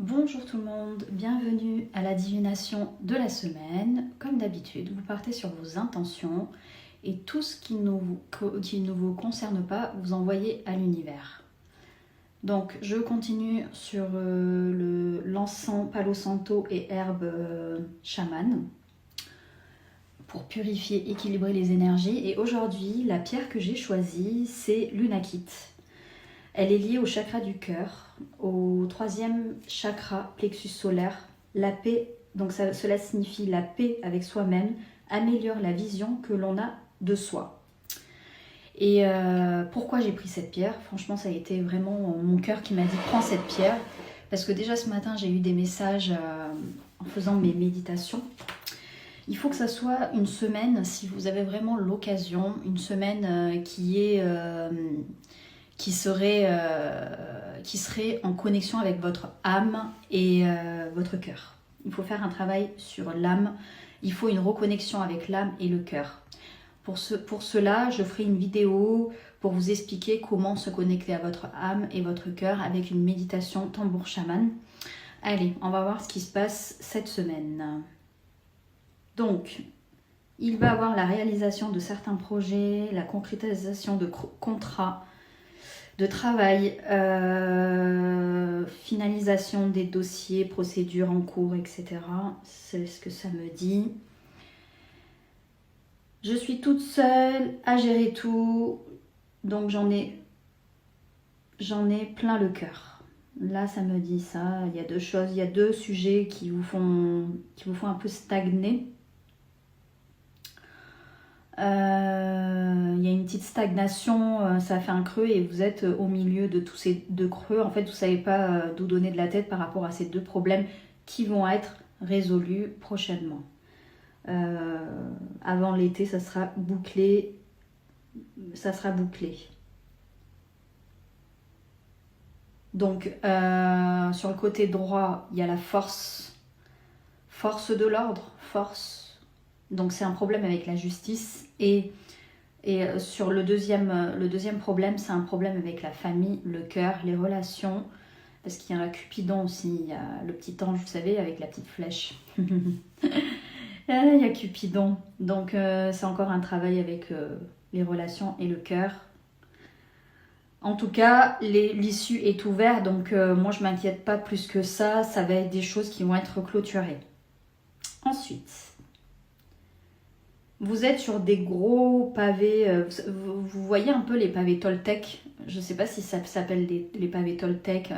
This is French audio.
Bonjour tout le monde, bienvenue à la divination de la semaine. Comme d'habitude, vous partez sur vos intentions et tout ce qui ne vous concerne pas, vous envoyez à l'univers. Donc je continue sur l'encens, palo santo et herbe chamane pour purifier, équilibrer les énergies. Et aujourd'hui, la pierre que j'ai choisie, c'est l'unakite. Elle est liée au chakra du cœur, au troisième chakra, plexus solaire. La paix, donc cela signifie la paix avec soi-même, améliore la vision que l'on a de soi. Et pourquoi j'ai pris cette pierre? Franchement, ça a été vraiment mon cœur qui m'a dit prends cette pierre. Parce que déjà ce matin, j'ai eu des messages en faisant mes méditations. Il faut que ça soit une semaine, si vous avez vraiment l'occasion, une semaine qui serait en connexion avec votre âme et votre cœur. Il faut faire un travail sur l'âme. Il faut une reconnexion avec l'âme et le cœur. Pour cela, je ferai une vidéo pour vous expliquer comment se connecter à votre âme et votre cœur avec une méditation tambour chaman. Allez, on va voir ce qui se passe cette semaine. Donc, il va y avoir la réalisation de certains projets, la concrétisation de contrats, de travail, finalisation des dossiers, procédures en cours, etc. C'est ce que ça me dit. Je suis toute seule à gérer tout, donc j'en ai plein le cœur. Là, ça me dit ça. Il y a deux choses, il y a deux sujets qui vous font un peu stagner. Il y a une petite stagnation, ça fait un creux et vous êtes au milieu de tous ces deux creux. En fait, vous ne savez pas d'où donner de la tête par rapport à ces deux problèmes qui vont être résolus prochainement. Avant l'été, ça sera bouclé. Donc, sur le côté droit, il y a la force de l'ordre, force. Donc c'est un problème avec la justice et sur le deuxième problème, c'est un problème avec la famille, le cœur, les relations, parce qu'il y a un Cupidon aussi, il y a le petit ange, vous savez, avec la petite flèche. Il y a Cupidon, donc c'est encore un travail avec les relations et le cœur. En tout cas, l'issue est ouverte, donc moi je m'inquiète pas plus que ça, ça va être des choses qui vont être clôturées. Ensuite, vous êtes sur des gros pavés, vous voyez un peu les pavés Toltec, je ne sais pas si ça s'appelle les pavés Toltec,